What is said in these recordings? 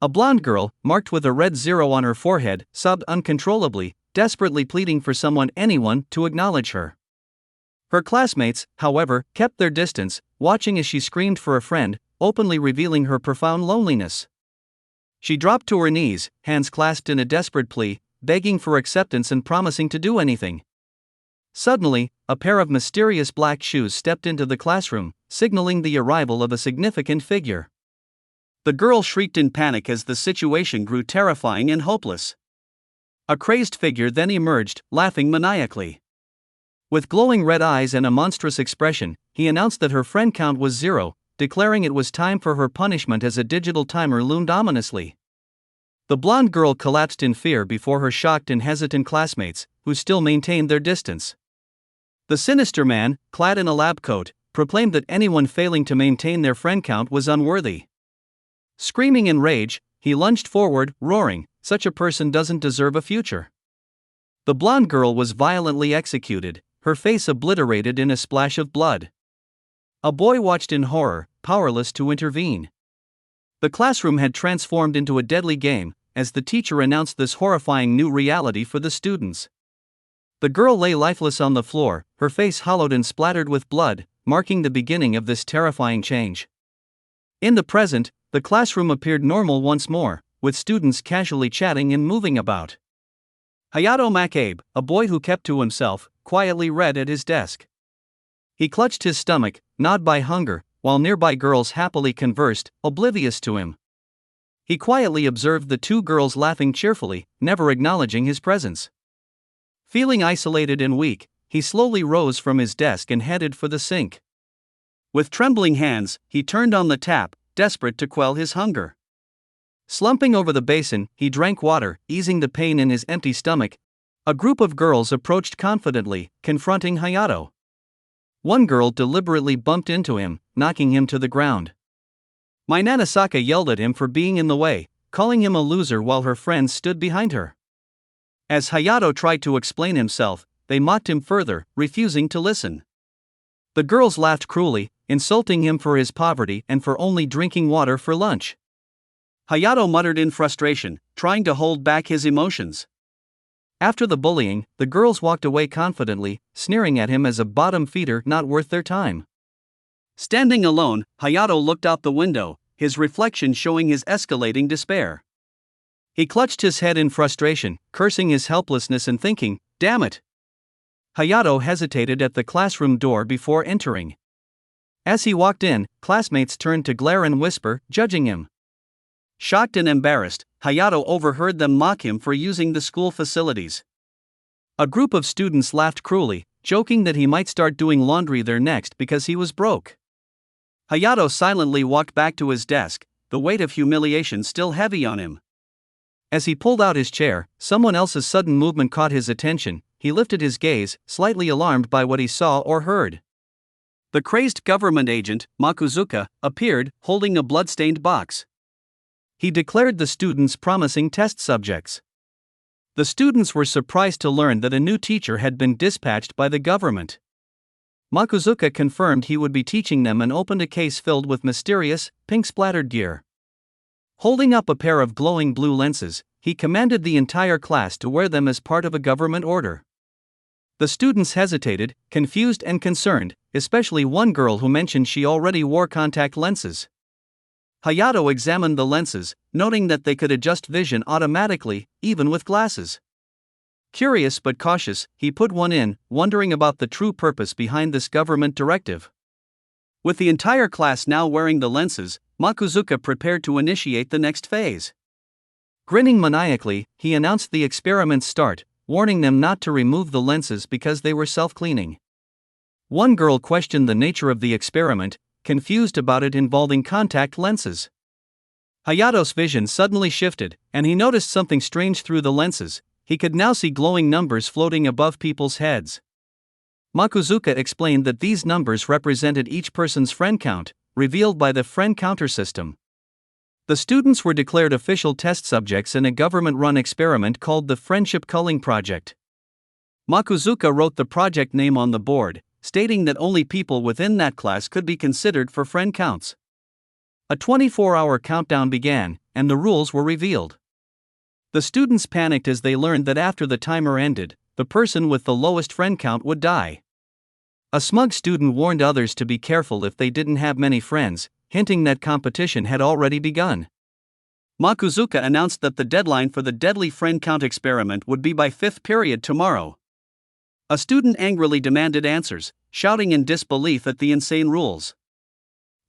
A blonde girl, marked with a red 0 on her forehead, sobbed uncontrollably, desperately pleading for anyone, to acknowledge her. Her classmates, however, kept their distance, watching as she screamed for a friend, openly revealing her profound loneliness. She dropped to her knees, hands clasped in a desperate plea, begging for acceptance and promising to do anything. Suddenly, a pair of mysterious black shoes stepped into the classroom, signaling the arrival of a significant figure. The girl shrieked in panic as the situation grew terrifying and hopeless. A crazed figure then emerged, laughing maniacally. With glowing red eyes and a monstrous expression, he announced that her friend count was 0, declaring it was time for her punishment as a digital timer loomed ominously. The blonde girl collapsed in fear before her shocked and hesitant classmates, who still maintained their distance. The sinister man, clad in a lab coat, proclaimed that anyone failing to maintain their friend count was unworthy. Screaming in rage, he lunged forward, roaring, "Such a person doesn't deserve a future." The blonde girl was violently executed, her face obliterated in a splash of blood. A boy watched in horror, powerless to intervene. The classroom had transformed into a deadly game, as the teacher announced this horrifying new reality for the students. The girl lay lifeless on the floor, her face hollowed and splattered with blood, marking the beginning of this terrifying change. In the present, the classroom appeared normal once more, with students casually chatting and moving about. Hayato Makabe, a boy who kept to himself, quietly read at his desk. He clutched his stomach, gnawed by hunger, while nearby girls happily conversed, oblivious to him. He quietly observed the two girls laughing cheerfully, never acknowledging his presence. Feeling isolated and weak, he slowly rose from his desk and headed for the sink. With trembling hands, he turned on the tap, desperate to quell his hunger. Slumping over the basin, he drank water, easing the pain in his empty stomach. A group of girls approached confidently, confronting Hayato. One girl deliberately bumped into him, knocking him to the ground. Nanasaka yelled at him for being in the way, calling him a loser while her friends stood behind her. As Hayato tried to explain himself, they mocked him further, refusing to listen. The girls laughed cruelly, insulting him for his poverty and for only drinking water for lunch. Hayato muttered in frustration, trying to hold back his emotions. After the bullying, the girls walked away confidently, sneering at him as a bottom feeder not worth their time. Standing alone, Hayato looked out the window, his reflection showing his escalating despair. He clutched his head in frustration, cursing his helplessness and thinking, "Damn it!" Hayato hesitated at the classroom door before entering. As he walked in, classmates turned to glare and whisper, judging him. Shocked and embarrassed, Hayato overheard them mock him for using the school facilities. A group of students laughed cruelly, joking that he might start doing laundry there next because he was broke. Hayato silently walked back to his desk, the weight of humiliation still heavy on him. As he pulled out his chair, someone else's sudden movement caught his attention. He lifted his gaze, slightly alarmed by what he saw or heard. The crazed government agent, Makuzuka, appeared, holding a blood-stained box. He declared the students promising test subjects. The students were surprised to learn that a new teacher had been dispatched by the government. Makuzuka confirmed he would be teaching them and opened a case filled with mysterious, pink-splattered gear. Holding up a pair of glowing blue lenses, he commanded the entire class to wear them as part of a government order. The students hesitated, confused and concerned, especially one girl who mentioned she already wore contact lenses. Hayato examined the lenses, noting that they could adjust vision automatically, even with glasses. Curious but cautious, he put one in, wondering about the true purpose behind this government directive. With the entire class now wearing the lenses, Makuzuka prepared to initiate the next phase. Grinning maniacally, he announced the experiment's start, warning them not to remove the lenses because they were self-cleaning. One girl questioned the nature of the experiment, confused about it involving contact lenses. Hayato's vision suddenly shifted, and he noticed something strange through the lenses. He could now see glowing numbers floating above people's heads. Makuzuka explained that these numbers represented each person's friend count, revealed by the friend counter system. The students were declared official test subjects in a government-run experiment called the Friendship Culling Project. Makuzuka wrote the project name on the board, stating that only people within that class could be considered for friend counts. A 24-hour countdown began, and the rules were revealed. The students panicked as they learned that after the timer ended, the person with the lowest friend count would die. A smug student warned others to be careful if they didn't have many friends, hinting that competition had already begun. Makuzuka announced that the deadline for the deadly friend count experiment would be by 5th period tomorrow. A student angrily demanded answers, shouting in disbelief at the insane rules.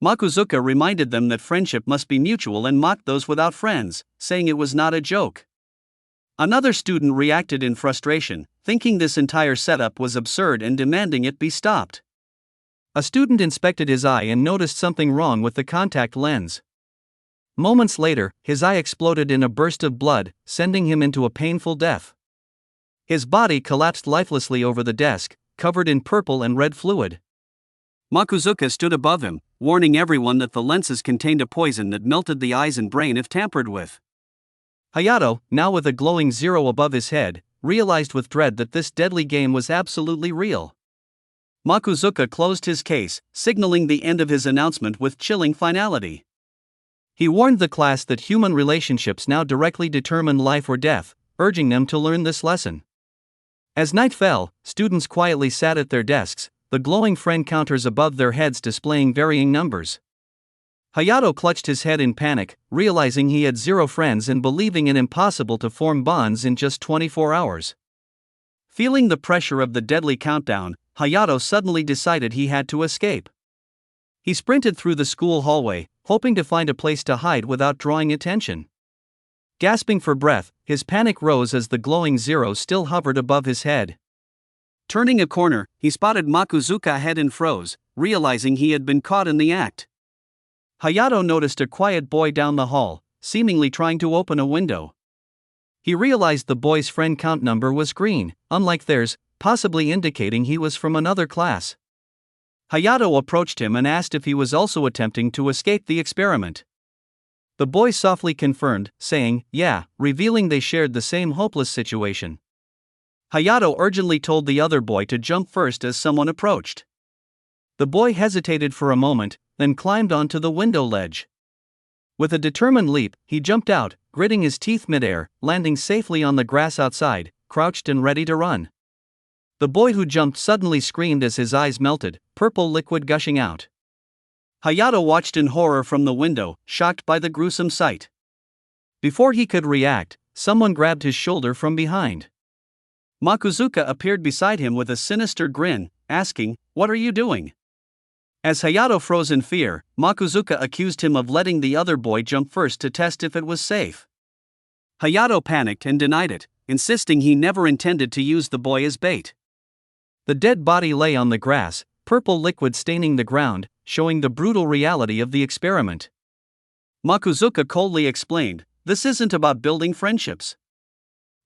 Makuzuka reminded them that friendship must be mutual and mocked those without friends, saying it was not a joke. Another student reacted in frustration, thinking this entire setup was absurd and demanding it be stopped. A student inspected his eye and noticed something wrong with the contact lens. Moments later, his eye exploded in a burst of blood, sending him into a painful death. His body collapsed lifelessly over the desk, covered in purple and red fluid. Makuzuka stood above him, warning everyone that the lenses contained a poison that melted the eyes and brain if tampered with. Hayato, now with a glowing 0 above his head, realized with dread that this deadly game was absolutely real. Makuzuka closed his case, signaling the end of his announcement with chilling finality. He warned the class that human relationships now directly determine life or death, urging them to learn this lesson. As night fell, students quietly sat at their desks, the glowing friend counters above their heads displaying varying numbers. Hayato clutched his head in panic, realizing he had 0 friends and believing it impossible to form bonds in just 24 hours. Feeling the pressure of the deadly countdown, Hayato suddenly decided he had to escape. He sprinted through the school hallway, hoping to find a place to hide without drawing attention. Gasping for breath, his panic rose as the glowing 0 still hovered above his head. Turning a corner, he spotted Makuzuka ahead and froze, realizing he had been caught in the act. Hayato noticed a quiet boy down the hall, seemingly trying to open a window. He realized the boy's friend count number was green, unlike theirs, possibly indicating he was from another class. Hayato approached him and asked if he was also attempting to escape the experiment. The boy softly confirmed, saying, "Yeah," revealing they shared the same hopeless situation. Hayato urgently told the other boy to jump first as someone approached. The boy hesitated for a moment, then climbed onto the window ledge. With a determined leap, he jumped out, gritting his teeth midair, landing safely on the grass outside, crouched and ready to run. The boy who jumped suddenly screamed as his eyes melted, purple liquid gushing out. Hayato watched in horror from the window, shocked by the gruesome sight. Before he could react, someone grabbed his shoulder from behind. Makuzuka appeared beside him with a sinister grin, asking, "What are you doing?" As Hayato froze in fear, Makuzuka accused him of letting the other boy jump first to test if it was safe. Hayato panicked and denied it, insisting he never intended to use the boy as bait. The dead body lay on the grass, purple liquid staining the ground, showing the brutal reality of the experiment. Makuzuka coldly explained, "This isn't about building friendships.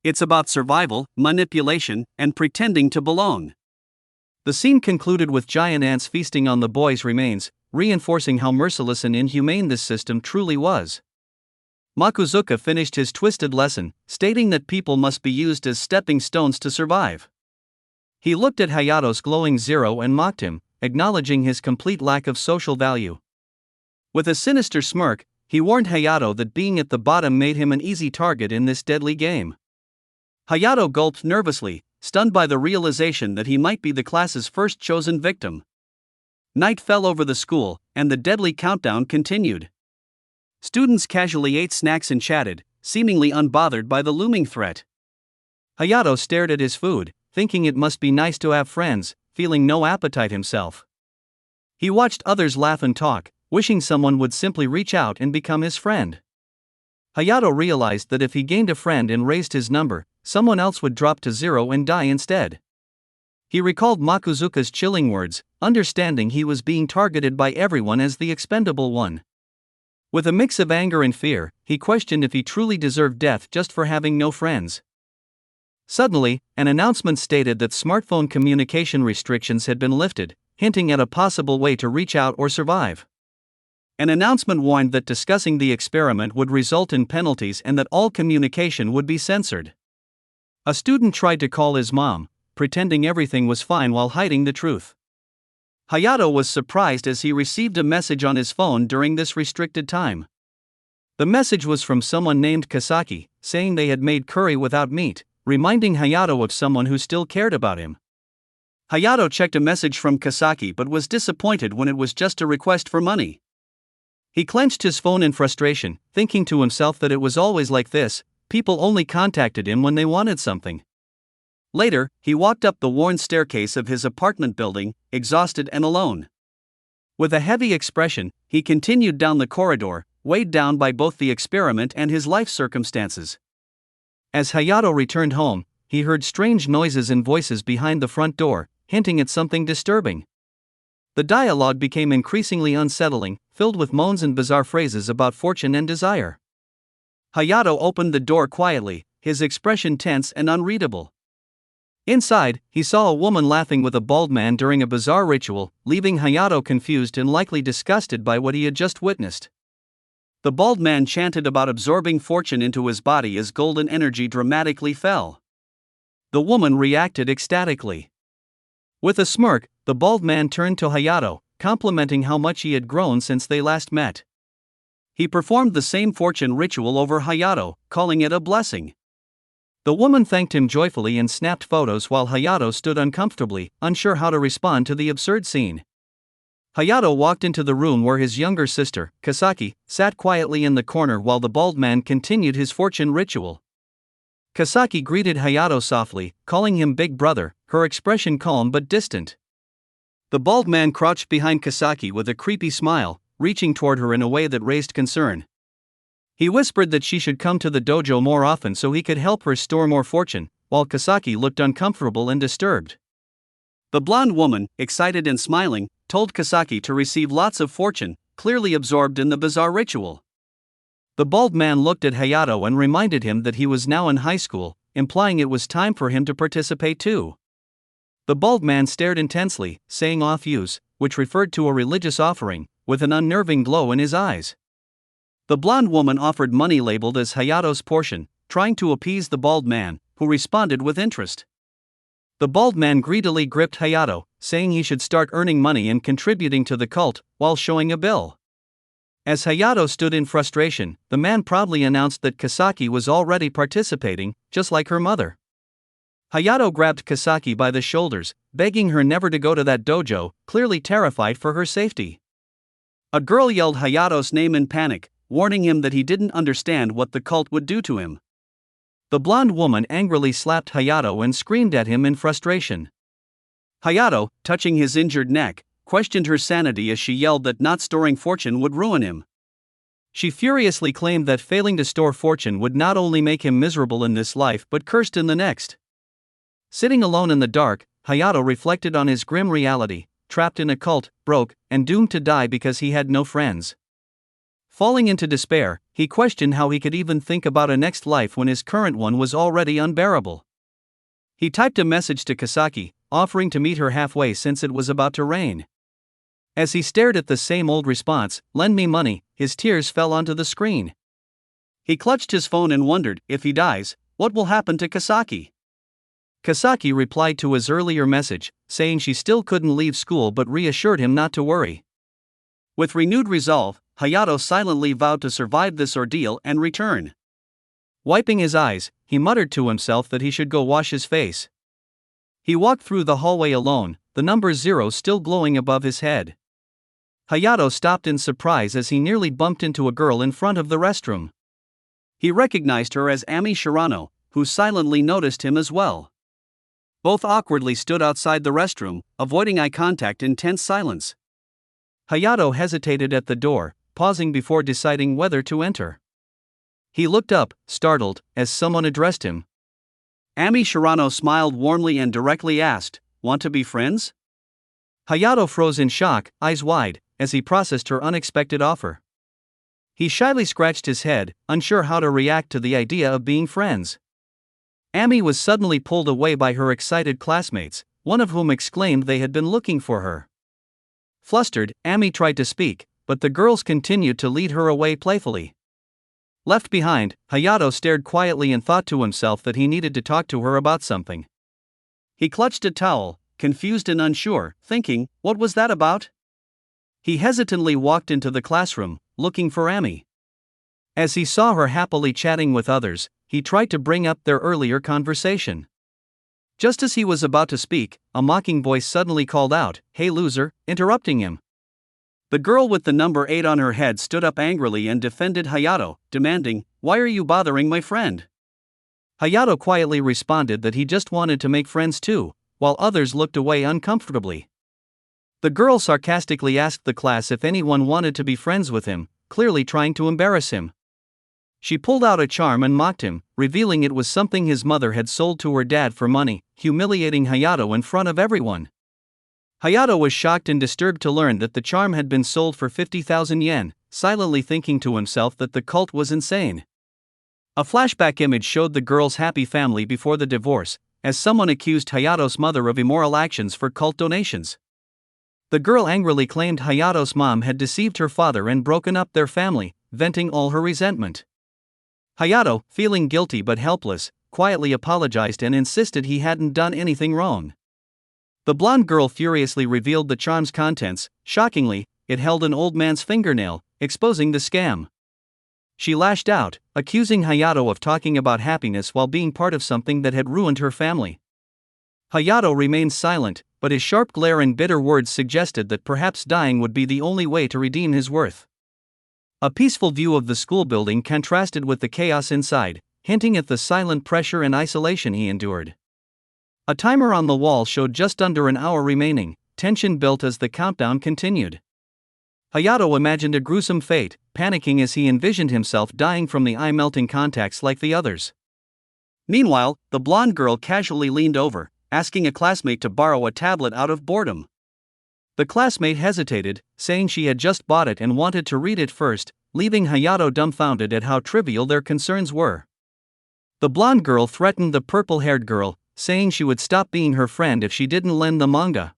It's about survival, manipulation, and pretending to belong." The scene concluded with giant ants feasting on the boy's remains, reinforcing how merciless and inhumane this system truly was. Makuzuka finished his twisted lesson, stating that people must be used as stepping stones to survive. He looked at Hayato's glowing 0 and mocked him, acknowledging his complete lack of social value. With a sinister smirk, he warned Hayato that being at the bottom made him an easy target in this deadly game. Hayato gulped nervously, stunned by the realization that he might be the class's first chosen victim. Night fell over the school, and the deadly countdown continued. Students casually ate snacks and chatted, seemingly unbothered by the looming threat. Hayato stared at his food, thinking it must be nice to have friends, feeling no appetite himself. He watched others laugh and talk, wishing someone would simply reach out and become his friend. Hayato realized that if he gained a friend and raised his number, someone else would drop to 0 and die instead. He recalled Makuzuka's chilling words, understanding he was being targeted by everyone as the expendable one. With a mix of anger and fear, he questioned if he truly deserved death just for having no friends. Suddenly, an announcement stated that smartphone communication restrictions had been lifted, hinting at a possible way to reach out or survive. An announcement warned that discussing the experiment would result in penalties and that all communication would be censored. A student tried to call his mom, pretending everything was fine while hiding the truth. Hayato was surprised as he received a message on his phone during this restricted time. The message was from someone named Kasaki, saying they had made curry without meat, reminding Hayato of someone who still cared about him. Hayato checked a message from Kasaki but was disappointed when it was just a request for money. He clenched his phone in frustration, thinking to himself that it was always like this, people only contacted him when they wanted something. Later, he walked up the worn staircase of his apartment building, exhausted and alone. With a heavy expression, he continued down the corridor, weighed down by both the experiment and his life circumstances. As Hayato returned home, he heard strange noises and voices behind the front door, hinting at something disturbing. The dialogue became increasingly unsettling, filled with moans and bizarre phrases about fortune and desire. Hayato opened the door quietly, his expression tense and unreadable. Inside, he saw a woman laughing with a bald man during a bizarre ritual, leaving Hayato confused and likely disgusted by what he had just witnessed. The bald man chanted about absorbing fortune into his body as golden energy dramatically fell. The woman reacted ecstatically. With a smirk, the bald man turned to Hayato, complimenting how much he had grown since they last met. He performed the same fortune ritual over Hayato, calling it a blessing. The woman thanked him joyfully and snapped photos while Hayato stood uncomfortably, unsure how to respond to the absurd scene. Hayato walked into the room where his younger sister, Kasaki, sat quietly in the corner while the bald man continued his fortune ritual. Kasaki greeted Hayato softly, calling him big brother, her expression calm but distant. The bald man crouched behind Kasaki with a creepy smile, reaching toward her in a way that raised concern. He whispered that she should come to the dojo more often so he could help her store more fortune, while Kasaki looked uncomfortable and disturbed. The blonde woman, excited and smiling, told Kasaki to receive lots of fortune, clearly absorbed in the bizarre ritual. The bald man looked at Hayato and reminded him that he was now in high school, implying it was time for him to participate too. The bald man stared intensely, saying "off use," which referred to a religious offering, with an unnerving glow in his eyes. The blonde woman offered money labeled as Hayato's portion, trying to appease the bald man, who responded with interest. The bald man greedily gripped Hayato, saying he should start earning money and contributing to the cult, while showing a bill. As Hayato stood in frustration, the man proudly announced that Kasaki was already participating, just like her mother. Hayato grabbed Kasaki by the shoulders, begging her never to go to that dojo, clearly terrified for her safety. A girl yelled Hayato's name in panic, warning him that he didn't understand what the cult would do to him. The blonde woman angrily slapped Hayato and screamed at him in frustration. Hayato, touching his injured neck, questioned her sanity as she yelled that not storing fortune would ruin him. She furiously claimed that failing to store fortune would not only make him miserable in this life but cursed in the next. Sitting alone in the dark, Hayato reflected on his grim reality, trapped in a cult, broke, and doomed to die because he had no friends. Falling into despair, he questioned how he could even think about a next life when his current one was already unbearable. He typed a message to Kasaki, offering to meet her halfway since it was about to rain. As he stared at the same old response, "Lend me money," his tears fell onto the screen. He clutched his phone and wondered, if he dies, what will happen to Kasaki? Kasaki replied to his earlier message, saying she still couldn't leave school but reassured him not to worry. With renewed resolve, Hayato silently vowed to survive this ordeal and return. Wiping his eyes, he muttered to himself that he should go wash his face. He walked through the hallway alone, the number 0 still glowing above his head. Hayato stopped in surprise as he nearly bumped into a girl in front of the restroom. He recognized her as Ami Shirano, who silently noticed him as well. Both awkwardly stood outside the restroom, avoiding eye contact in tense silence. Hayato hesitated at the door, pausing before deciding whether to enter. He looked up, startled, as someone addressed him. Ami Shirano smiled warmly and directly asked, "Want to be friends?" Hayato froze in shock, eyes wide, as he processed her unexpected offer. He shyly scratched his head, unsure how to react to the idea of being friends. Ami was suddenly pulled away by her excited classmates, one of whom exclaimed they had been looking for her. Flustered, Ami tried to speak, but the girls continued to lead her away playfully. Left behind, Hayato stared quietly and thought to himself that he needed to talk to her about something. He clutched a towel, confused and unsure, thinking, what was that about? He hesitantly walked into the classroom, looking for Ami. As he saw her happily chatting with others, he tried to bring up their earlier conversation. Just as he was about to speak, a mocking voice suddenly called out, "Hey loser," interrupting him. The girl with the number 8 on her head stood up angrily and defended Hayato, demanding, "Why are you bothering my friend?" Hayato quietly responded that he just wanted to make friends too, while others looked away uncomfortably. The girl sarcastically asked the class if anyone wanted to be friends with him, clearly trying to embarrass him. She pulled out a charm and mocked him, revealing it was something his mother had sold to her dad for money, humiliating Hayato in front of everyone. Hayato was shocked and disturbed to learn that the charm had been sold for 50,000 yen, silently thinking to himself that the cult was insane. A flashback image showed the girl's happy family before the divorce, as someone accused Hayato's mother of immoral actions for cult donations. The girl angrily claimed Hayato's mom had deceived her father and broken up their family, venting all her resentment. Hayato, feeling guilty but helpless, quietly apologized and insisted he hadn't done anything wrong. The blonde girl furiously revealed the charm's contents. Shockingly, it held an old man's fingernail, exposing the scam. She lashed out, accusing Hayato of talking about happiness while being part of something that had ruined her family. Hayato remained silent, but his sharp glare and bitter words suggested that perhaps dying would be the only way to redeem his worth. A peaceful view of the school building contrasted with the chaos inside, hinting at the silent pressure and isolation he endured. A timer on the wall showed just under an hour remaining. Tension built as the countdown continued. Hayato imagined a gruesome fate, panicking as he envisioned himself dying from the eye-melting contacts like the others. Meanwhile, the blonde girl casually leaned over, asking a classmate to borrow a tablet out of boredom. The classmate hesitated, saying she had just bought it and wanted to read it first, leaving Hayato dumbfounded at how trivial their concerns were. The blonde girl threatened the purple-haired girl, saying she would stop being her friend if she didn't lend the manga.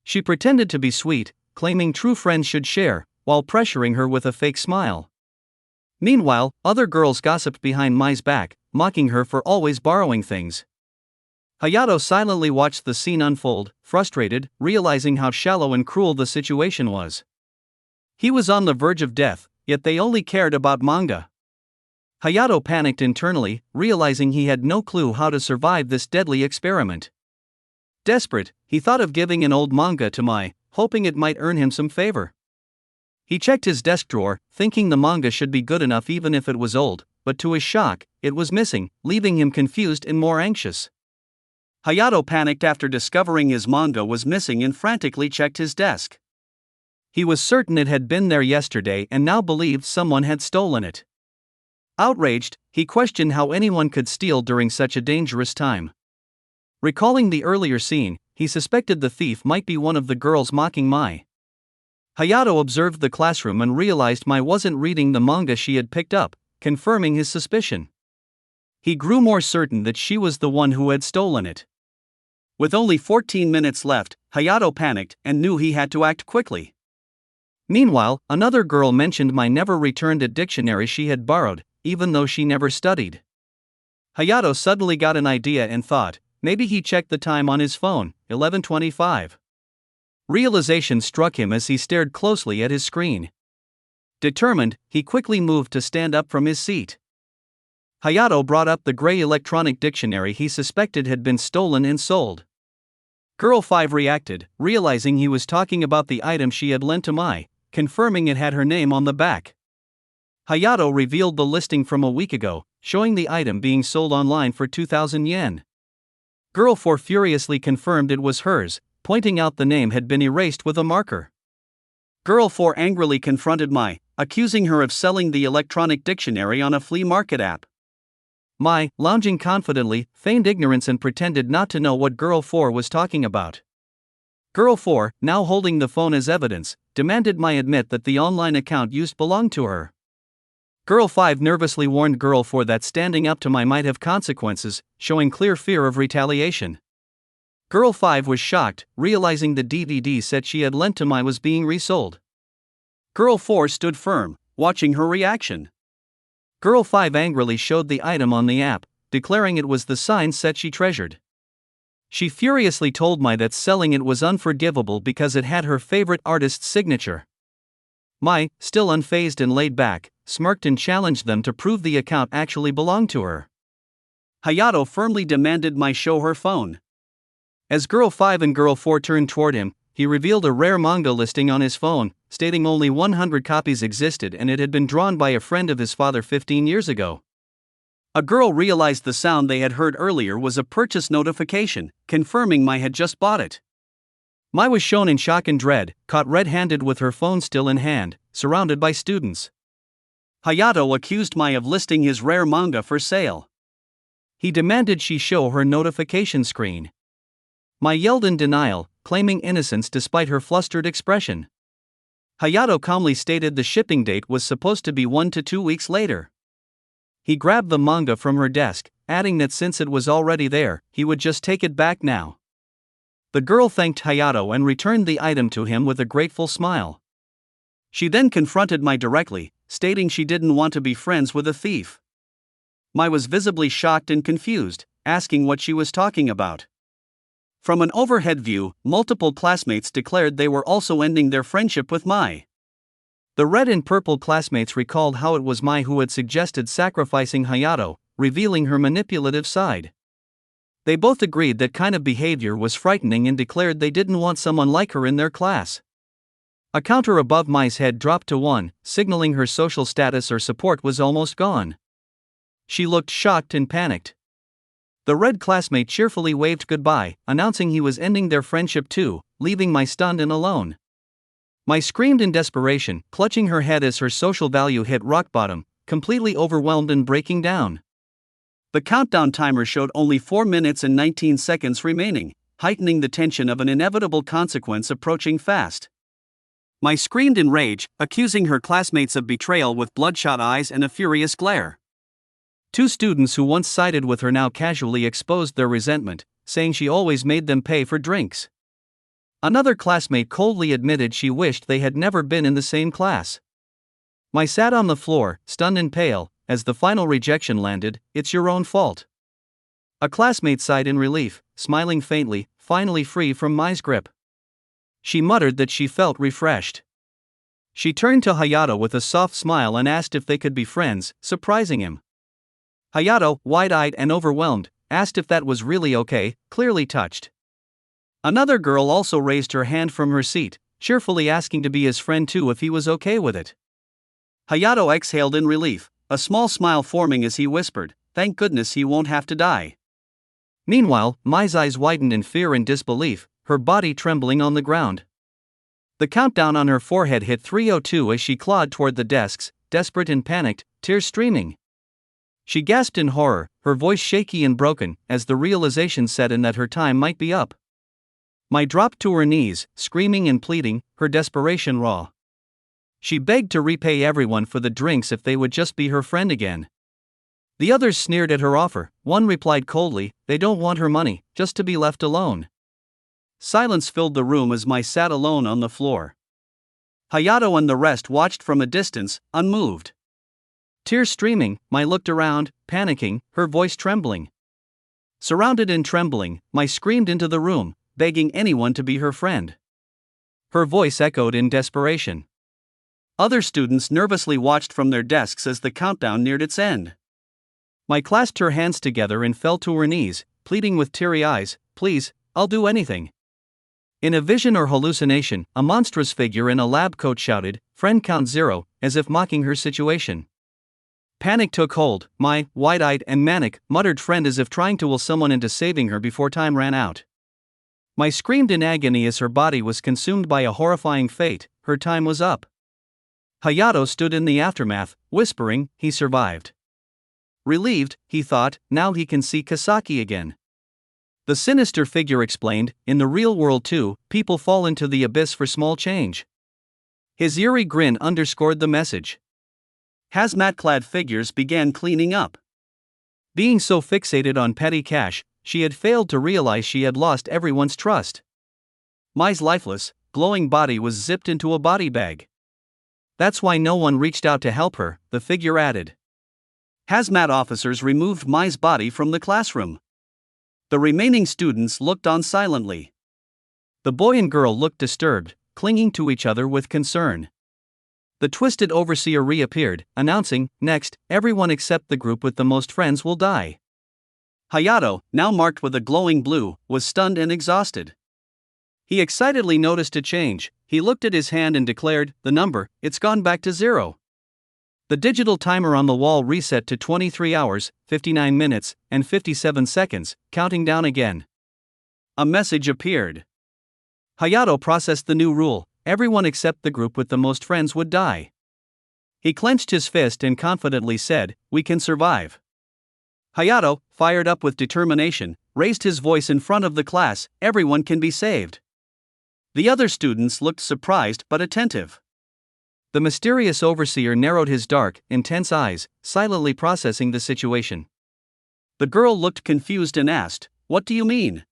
She pretended to be sweet, claiming true friends should share, while pressuring her with a fake smile. Meanwhile, other girls gossiped behind Mai's back, mocking her for always borrowing things. Hayato silently watched the scene unfold, frustrated, realizing how shallow and cruel the situation was. He was on the verge of death, yet they only cared about manga. Hayato panicked internally, realizing he had no clue how to survive this deadly experiment. Desperate, he thought of giving an old manga to Mai, hoping it might earn him some favor. He checked his desk drawer, thinking the manga should be good enough even if it was old, but to his shock, it was missing, leaving him confused and more anxious. Hayato panicked after discovering his manga was missing and frantically checked his desk. He was certain it had been there yesterday and now believed someone had stolen it. Outraged, he questioned how anyone could steal during such a dangerous time. Recalling the earlier scene, he suspected the thief might be one of the girls mocking Mai. Hayato observed the classroom and realized Mai wasn't reading the manga she had picked up, confirming his suspicion. He grew more certain that she was the one who had stolen it. With only 14 minutes left, Hayato panicked and knew he had to act quickly. Meanwhile, another girl mentioned Mai never returned a dictionary she had borrowed, even though she never studied. Hayato suddenly got an idea and thought, maybe he checked the time on his phone, 11:25. Realization struck him as he stared closely at his screen. Determined, he quickly moved to stand up from his seat. Hayato brought up the gray electronic dictionary he suspected had been stolen and sold. Girl 5 reacted, realizing he was talking about the item she had lent to Mai, confirming it had her name on the back. Hayato revealed the listing from a week ago, showing the item being sold online for 2,000 yen. Girl 4 furiously confirmed it was hers, pointing out the name had been erased with a marker. Girl 4 angrily confronted Mai, accusing her of selling the electronic dictionary on a flea market app. Mai, lounging confidently, feigned ignorance and pretended not to know what Girl 4 was talking about. Girl 4, now holding the phone as evidence, demanded Mai admit that the online account used belonged to her. Girl 5 nervously warned Girl 4 that standing up to Mai might have consequences, showing clear fear of retaliation. Girl 5 was shocked, realizing the DVD set she had lent to Mai was being resold. Girl 4 stood firm, watching her reaction. Girl 5 angrily showed the item on the app, declaring it was the signed set she treasured. She furiously told Mai that selling it was unforgivable because it had her favorite artist's signature. Mai, still unfazed and laid back, smirked and challenged them to prove the account actually belonged to her. Hayato firmly demanded Mai show her phone. As Girl 5 and Girl 4 turned toward him, he revealed a rare manga listing on his phone, stating only 100 copies existed and it had been drawn by a friend of his father 15 years ago. A girl realized the sound they had heard earlier was a purchase notification, confirming Mai had just bought it. Mai was shown in shock and dread, caught red-handed with her phone still in hand, surrounded by students. Hayato accused Mai of listing his rare manga for sale. He demanded she show her notification screen. Mai yelled in denial, claiming innocence despite her flustered expression. Hayato calmly stated the shipping date was supposed to be 1 to 2 weeks later. He grabbed the manga from her desk, adding that since it was already there, he would just take it back now. The girl thanked Hayato and returned the item to him with a grateful smile. She then confronted Mai directly, stating she didn't want to be friends with a thief. Mai was visibly shocked and confused, asking what she was talking about. From an overhead view, multiple classmates declared they were also ending their friendship with Mai. The red and purple classmates recalled how it was Mai who had suggested sacrificing Hayato, revealing her manipulative side. They both agreed that kind of behavior was frightening and declared they didn't want someone like her in their class. A counter above Mai's head dropped to 1, signaling her social status or support was almost gone. She looked shocked and panicked. The red classmate cheerfully waved goodbye, announcing he was ending their friendship too, leaving Mai stunned and alone. Mai screamed in desperation, clutching her head as her social value hit rock bottom, completely overwhelmed and breaking down. The countdown timer showed only 4 minutes and 19 seconds remaining, heightening the tension of an inevitable consequence approaching fast. Mai screamed in rage, accusing her classmates of betrayal with bloodshot eyes and a furious glare. 2 students who once sided with her now casually exposed their resentment, saying she always made them pay for drinks. Another classmate coldly admitted she wished they had never been in the same class. Mai sat on the floor, stunned and pale, as the final rejection landed. "It's your own fault." A classmate sighed in relief, smiling faintly, finally free from Mai's grip. She muttered that she felt refreshed. She turned to Hayato with a soft smile and asked if they could be friends, surprising him. Hayato, wide-eyed and overwhelmed, asked if that was really okay, clearly touched. Another girl also raised her hand from her seat, cheerfully asking to be his friend too if he was okay with it. Hayato exhaled in relief, a small smile forming as he whispered, "Thank goodness he won't have to die." Meanwhile, Mai's eyes widened in fear and disbelief, her body trembling on the ground. The countdown on her forehead hit 3:02 as she clawed toward the desks, desperate and panicked, tears streaming. She gasped in horror, her voice shaky and broken, as the realization set in that her time might be up. Mai dropped to her knees, screaming and pleading, her desperation raw. She begged to repay everyone for the drinks if they would just be her friend again. The others sneered at her offer. One replied coldly, they don't want her money, just to be left alone. Silence filled the room as Mai sat alone on the floor. Hayato and the rest watched from a distance, unmoved. Tears streaming, Mai looked around, panicking, her voice trembling. Surrounded and trembling, Mai screamed into the room, begging anyone to be her friend. Her voice echoed in desperation. Other students nervously watched from their desks as the countdown neared its end. Mai clasped her hands together and fell to her knees, pleading with teary eyes, "Please, I'll do anything." In a vision or hallucination, a monstrous figure in a lab coat shouted, "Friend count 0, as if mocking her situation. Panic took hold. Mai, wide-eyed and manic, muttered friend as if trying to will someone into saving her before time ran out. Mai screamed in agony as her body was consumed by a horrifying fate. Her time was up. Hayato stood in the aftermath, whispering, "He survived." Relieved, he thought, now he can see Kasaki again. The sinister figure explained, "In the real world too, people fall into the abyss for small change." His eerie grin underscored the message. Hazmat-clad figures began cleaning up. Being so fixated on petty cash, she had failed to realize she had lost everyone's trust. Mai's lifeless, glowing body was zipped into a body bag. "That's why no one reached out to help her," the figure added. Hazmat officers removed Mai's body from the classroom. The remaining students looked on silently. The boy and girl looked disturbed, clinging to each other with concern. The twisted overseer reappeared, announcing, "Next, everyone except the group with the most friends will die." Hayato, now marked with a glowing blue, was stunned and exhausted. He excitedly noticed a change. He looked at his hand and declared, "The number, it's gone back to 0. The digital timer on the wall reset to 23 hours, 59 minutes, and 57 seconds, counting down again. A message appeared. Hayato processed the new rule: everyone except the group with the most friends would die. He clenched his fist and confidently said, "We can survive." Hayato, fired up with determination, raised his voice in front of the class, "Everyone can be saved." The other students looked surprised but attentive. The mysterious overseer narrowed his dark, intense eyes, silently processing the situation. The girl looked confused and asked, "What do you mean?"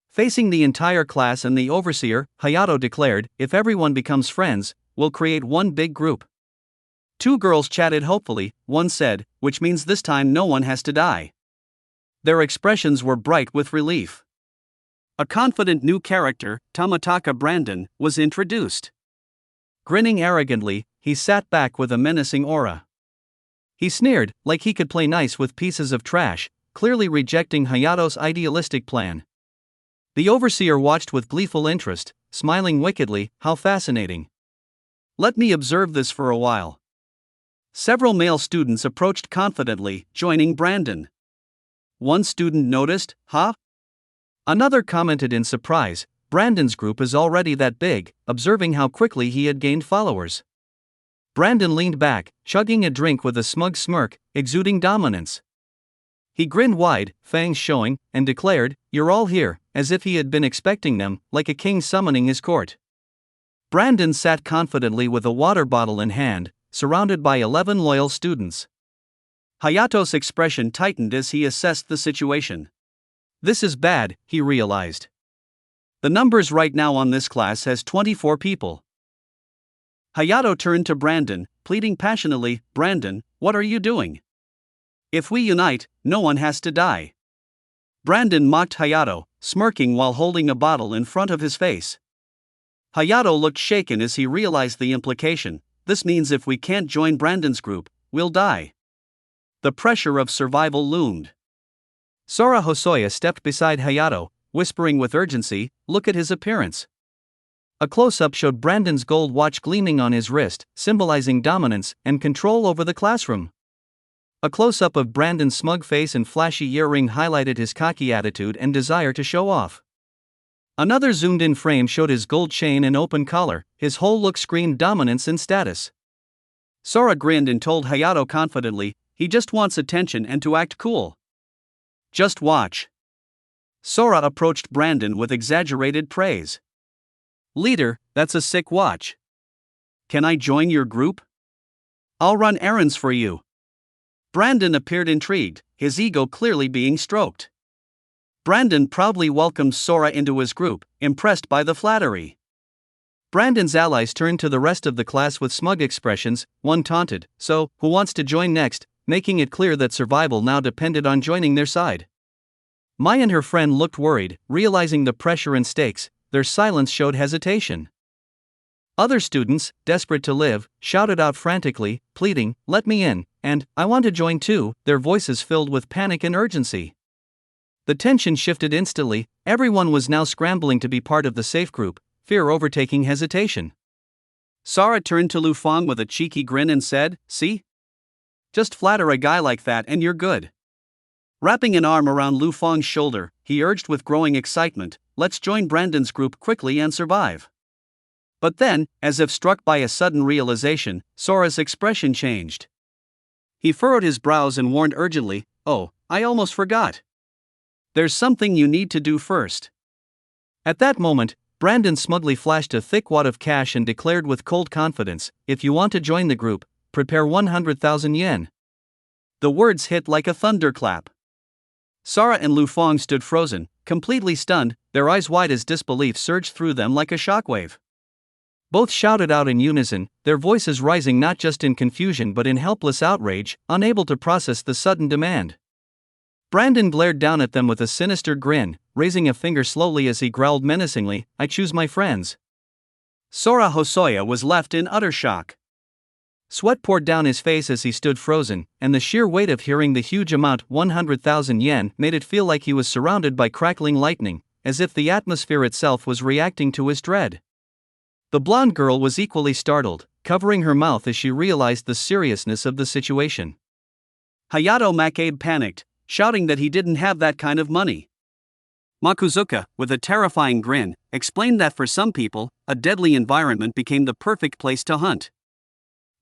Facing the entire class and the overseer, Hayato declared, "If everyone becomes friends, we'll create one big group." Two girls chatted hopefully. One said, "Which means this time no one has to die." Their expressions were bright with relief. A confident new character, Tomitaka Brandon, was introduced. Grinning arrogantly, he sat back with a menacing aura. He sneered, like he could play nice with pieces of trash, clearly rejecting Hayato's idealistic plan. The overseer watched with gleeful interest, smiling wickedly, "How fascinating. Let me observe this for a while." Several male students approached confidently, joining Brandon. One student noticed, "Huh?" Another commented in surprise, "Brandon's group is already that big," observing how quickly he had gained followers. Brandon leaned back, chugging a drink with a smug smirk, exuding dominance. He grinned wide, fangs showing, and declared, "You're all here," as if he had been expecting them, like a king summoning his court. Brandon sat confidently with a water bottle in hand, surrounded by 11 loyal students. Hayato's expression tightened as he assessed the situation. This is bad, he realized. The numbers right now on this class has 24 people. Hayato turned to Brandon, pleading passionately, "Brandon, what are you doing? If we unite, no one has to die." Brandon mocked Hayato, smirking while holding a bottle in front of his face. Hayato looked shaken as he realized the implication. This means if we can't join Brandon's group, we'll die. The pressure of survival loomed. Sora Hosoya stepped beside Hayato, whispering with urgency, "Look at his appearance." A close-up showed Brandon's gold watch gleaming on his wrist, symbolizing dominance and control over the classroom. A close-up of Brandon's smug face and flashy earring highlighted his cocky attitude and desire to show off. Another zoomed-in frame showed his gold chain and open collar. His whole look screamed dominance and status. Sora grinned and told Hayato confidently, "He just wants attention and to act cool. Just watch." Sora approached Brandon with exaggerated praise. "Leader, that's a sick watch. Can I join your group? I'll run errands for you." Brandon appeared intrigued, his ego clearly being stroked. Brandon proudly welcomed Sora into his group, impressed by the flattery. Brandon's allies turned to the rest of the class with smug expressions. One taunted, "So, who wants to join next?" making it clear that survival now depended on joining their side. Mai and her friend looked worried, realizing the pressure and stakes. Their silence showed hesitation. Other students, desperate to live, shouted out frantically, pleading, "Let me in," and "I want to join too," their voices filled with panic and urgency. The tension shifted instantly. Everyone was now scrambling to be part of the safe group, fear overtaking hesitation. Sora turned to Lu Fang with a cheeky grin and said, "See? Just flatter a guy like that and you're good." Wrapping an arm around Lu Fang's shoulder, he urged with growing excitement, "Let's join Brandon's group quickly and survive." But then, as if struck by a sudden realization, Sora's expression changed. He furrowed his brows and warned urgently, "Oh, I almost forgot. There's something you need to do first." At that moment, Brandon smugly flashed a thick wad of cash and declared with cold confidence, "If you want to join the group, prepare 100,000 yen. The words hit like a thunderclap. Sora and Lu Fang stood frozen, completely stunned, their eyes wide as disbelief surged through them like a shockwave. Both shouted out in unison, their voices rising not just in confusion but in helpless outrage, unable to process the sudden demand. Brandon glared down at them with a sinister grin, raising a finger slowly as he growled menacingly, "I choose my friends." Sora Hosoya was left in utter shock. Sweat poured down his face as he stood frozen, and the sheer weight of hearing the huge amount 100,000 yen made it feel like he was surrounded by crackling lightning, as if the atmosphere itself was reacting to his dread. The blonde girl was equally startled, covering her mouth as she realized the seriousness of the situation. Hayato Makabe panicked, shouting that he didn't have that kind of money. Makuzuka, with a terrifying grin, explained that for some people, a deadly environment became the perfect place to hunt.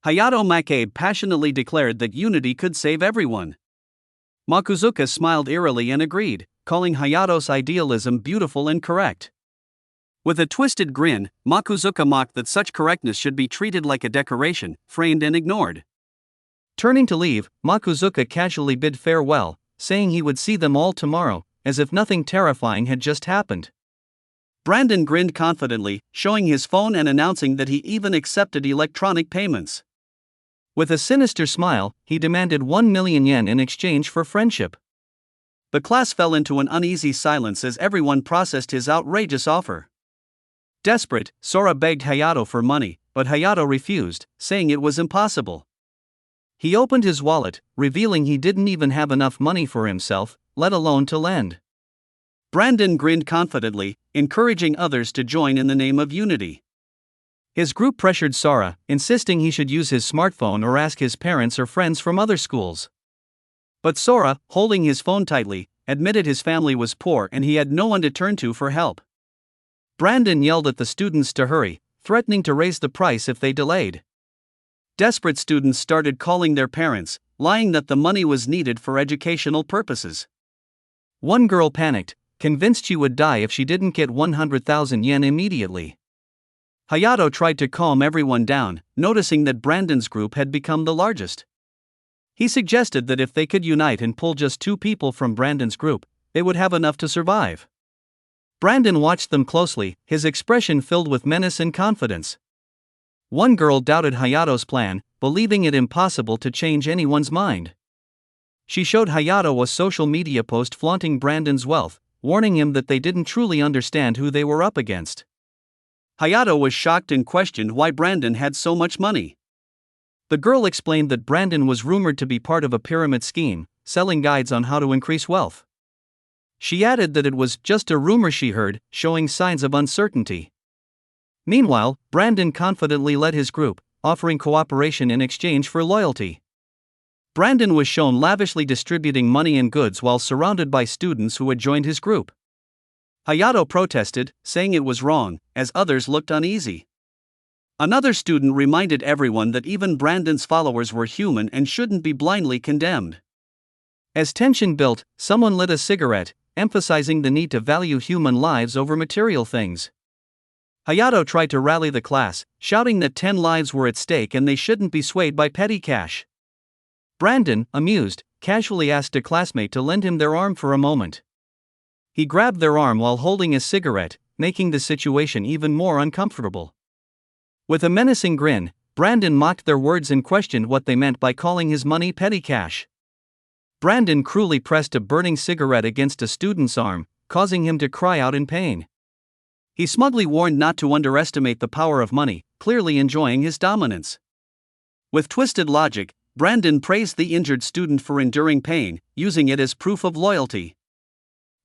Hayato Makabe passionately declared that unity could save everyone. Makuzuka smiled eerily and agreed, calling Hayato's idealism beautiful and correct. With a twisted grin, Makuzuka mocked that such correctness should be treated like a decoration, framed and ignored. Turning to leave, Makuzuka casually bid farewell, saying he would see them all tomorrow, as if nothing terrifying had just happened. Brandon grinned confidently, showing his phone and announcing that he even accepted electronic payments. With a sinister smile, he demanded 1 million yen in exchange for friendship. The class fell into an uneasy silence as everyone processed his outrageous offer. Desperate, Sora begged Hayato for money, but Hayato refused, saying it was impossible. He opened his wallet, revealing he didn't even have enough money for himself, let alone to lend. Brandon grinned confidently, encouraging others to join in the name of unity. His group pressured Sora, insisting he should use his smartphone or ask his parents or friends from other schools. But Sora, holding his phone tightly, admitted his family was poor and he had no one to turn to for help. Brandon yelled at the students to hurry, threatening to raise the price if they delayed. Desperate students started calling their parents, lying that the money was needed for educational purposes. One girl panicked, convinced she would die if she didn't get 100,000 yen immediately. Hayato tried to calm everyone down, noticing that Brandon's group had become the largest. He suggested that if they could unite and pull just 2 people from Brandon's group, they would have enough to survive. Brandon watched them closely, his expression filled with menace and confidence. One girl doubted Hayato's plan, believing it impossible to change anyone's mind. She showed Hayato a social media post flaunting Brandon's wealth, warning him that they didn't truly understand who they were up against. Hayato was shocked and questioned why Brandon had so much money. The girl explained that Brandon was rumored to be part of a pyramid scheme, selling guides on how to increase wealth. She added that it was just a rumor she heard, showing signs of uncertainty. Meanwhile, Brandon confidently led his group, offering cooperation in exchange for loyalty. Brandon was shown lavishly distributing money and goods while surrounded by students who had joined his group. Hayato protested, saying it was wrong, as others looked uneasy. Another student reminded everyone that even Brandon's followers were human and shouldn't be blindly condemned. As tension built, someone lit a cigarette, emphasizing the need to value human lives over material things. Hayato tried to rally the class, shouting that 10 lives were at stake and they shouldn't be swayed by petty cash. Brandon, amused, casually asked a classmate to lend him their arm for a moment. He grabbed their arm while holding a cigarette, making the situation even more uncomfortable. With a menacing grin, Brandon mocked their words and questioned what they meant by calling his money petty cash. Brandon cruelly pressed a burning cigarette against a student's arm, causing him to cry out in pain. He smugly warned not to underestimate the power of money, clearly enjoying his dominance. With twisted logic, Brandon praised the injured student for enduring pain, using it as proof of loyalty.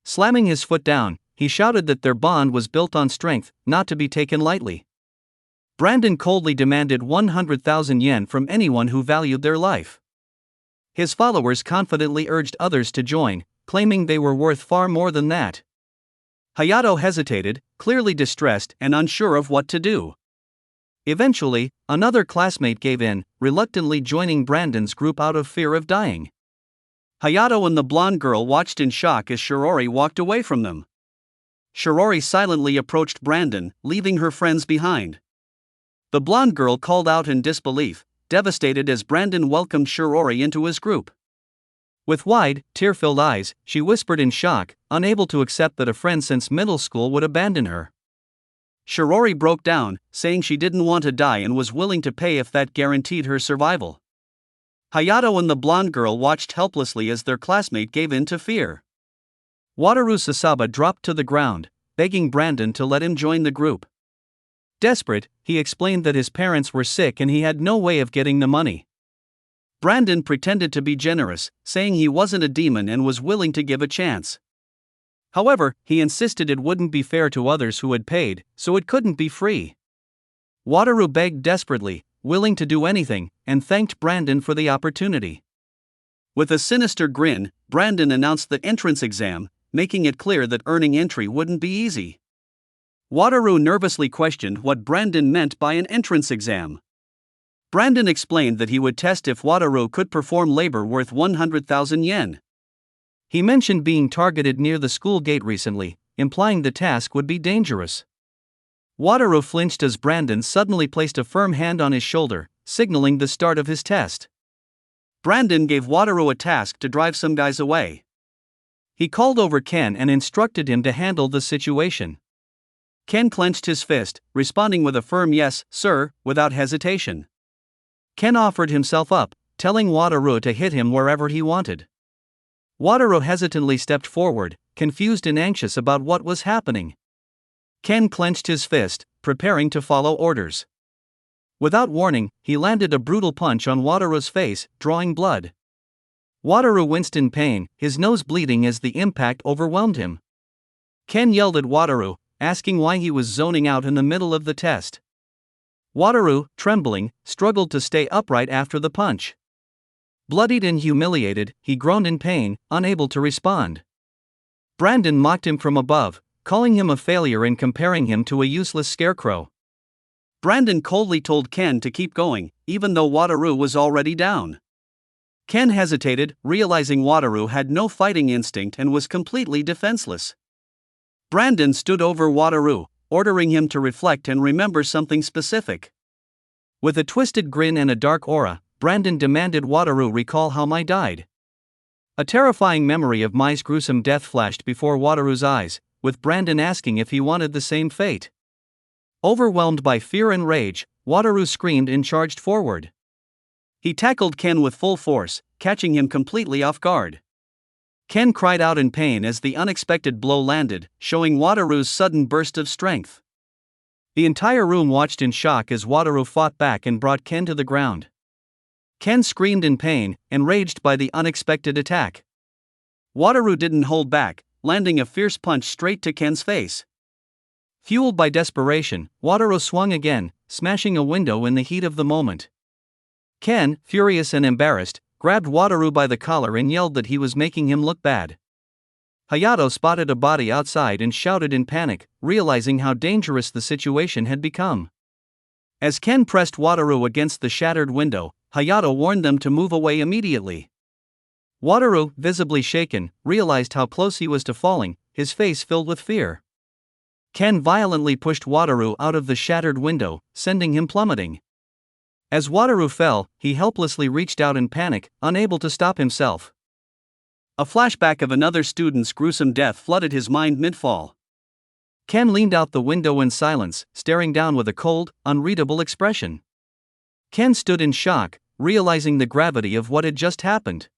Slamming his foot down, he shouted that their bond was built on strength, not to be taken lightly. Brandon coldly demanded 100,000 yen from anyone who valued their life. His followers confidently urged others to join, claiming they were worth far more than that. Hayato hesitated, clearly distressed and unsure of what to do. Eventually, another classmate gave in, reluctantly joining Brandon's group out of fear of dying. Hayato and the blonde girl watched in shock as Shirori walked away from them. Shirori silently approached Brandon, leaving her friends behind. The blonde girl called out in disbelief, devastated as Brandon welcomed Shirori into his group. With wide, tear-filled eyes, she whispered in shock, unable to accept that a friend since middle school would abandon her. Shirori broke down, saying she didn't want to die and was willing to pay if that guaranteed her survival. Hayato and the blonde girl watched helplessly as their classmate gave in to fear. Wataru Sasaba dropped to the ground, begging Brandon to let him join the group. Desperate, he explained that his parents were sick and he had no way of getting the money. Brandon pretended to be generous, saying he wasn't a demon and was willing to give a chance. However, he insisted it wouldn't be fair to others who had paid, so it couldn't be free. Wataru begged desperately, willing to do anything, and thanked Brandon for the opportunity. With a sinister grin, Brandon announced the entrance exam, making it clear that earning entry wouldn't be easy. Wataru nervously questioned what Brandon meant by an entrance exam. Brandon explained that he would test if Wataru could perform labor worth 100,000 yen. He mentioned being targeted near the school gate recently, implying the task would be dangerous. Wataru flinched as Brandon suddenly placed a firm hand on his shoulder, signaling the start of his test. Brandon gave Wataru a task to drive some guys away. He called over Ken and instructed him to handle the situation. Ken clenched his fist, responding with a firm "Yes, sir," without hesitation. Ken offered himself up, telling Wataru to hit him wherever he wanted. Wataru hesitantly stepped forward, confused and anxious about what was happening. Ken clenched his fist, preparing to follow orders. Without warning, he landed a brutal punch on Wataru's face, drawing blood. Wataru winced in pain, his nose bleeding as the impact overwhelmed him. Ken yelled at Wataru, asking why he was zoning out in the middle of the test. Wataru, trembling, struggled to stay upright after the punch. Bloodied and humiliated, he groaned in pain, unable to respond. Brandon mocked him from above, calling him a failure and comparing him to a useless scarecrow. Brandon coldly told Ken to keep going, even though Wataru was already down. Ken hesitated, realizing Wataru had no fighting instinct and was completely defenseless. Brandon stood over Wataru, ordering him to reflect and remember something specific. With a twisted grin and a dark aura, Brandon demanded Wataru recall how Mai died. A terrifying memory of Mai's gruesome death flashed before Wataru's eyes, with Brandon asking if he wanted the same fate. Overwhelmed by fear and rage, Wataru screamed and charged forward. He tackled Ken with full force, catching him completely off guard. Ken cried out in pain as the unexpected blow landed, showing Wataru's sudden burst of strength. The entire room watched in shock as Wataru fought back and brought Ken to the ground. Ken screamed in pain, enraged by the unexpected attack. Wataru didn't hold back, landing a fierce punch straight to Ken's face. Fueled by desperation, Wataru swung again, smashing a window in the heat of the moment. Ken, furious and embarrassed, grabbed Wataru by the collar and yelled that he was making him look bad. Hayato spotted a body outside and shouted in panic, realizing how dangerous the situation had become. As Ken pressed Wataru against the shattered window, Hayato warned them to move away immediately. Wataru, visibly shaken, realized how close he was to falling, his face filled with fear. Ken violently pushed Wataru out of the shattered window, sending him plummeting. As Wataru fell, he helplessly reached out in panic, unable to stop himself. A flashback of another student's gruesome death flooded his mind mid-fall. Ken leaned out the window in silence, staring down with a cold, unreadable expression. Ken stood in shock, realizing the gravity of what had just happened.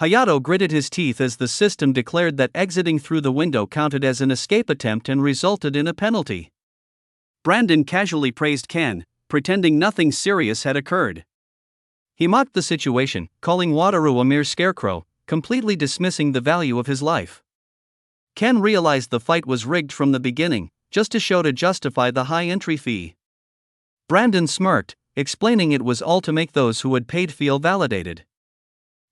Hayato gritted his teeth as the system declared that exiting through the window counted as an escape attempt and resulted in a penalty. Brandon casually praised Ken, pretending nothing serious had occurred. He mocked the situation, calling Wataru a mere scarecrow, completely dismissing the value of his life. Ken realized the fight was rigged from the beginning, just to justify the high entry fee. Brandon smirked, explaining it was all to make those who had paid feel validated.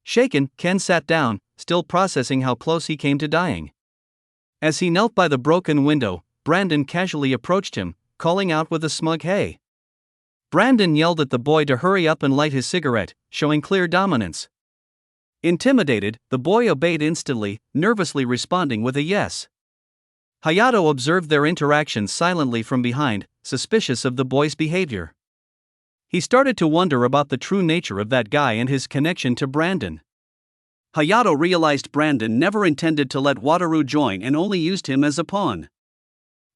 Shaken, Ken sat down, still processing how close he came to dying. As he knelt by the broken window, Brandon casually approached him, calling out with a smug "Hey." Brandon yelled at the boy to hurry up and light his cigarette, showing clear dominance. Intimidated, the boy obeyed instantly, nervously responding with a yes. Hayato observed their interactions silently from behind, suspicious of the boy's behavior. He started to wonder about the true nature of that guy and his connection to Brandon. Hayato realized Brandon never intended to let Wataru join and only used him as a pawn.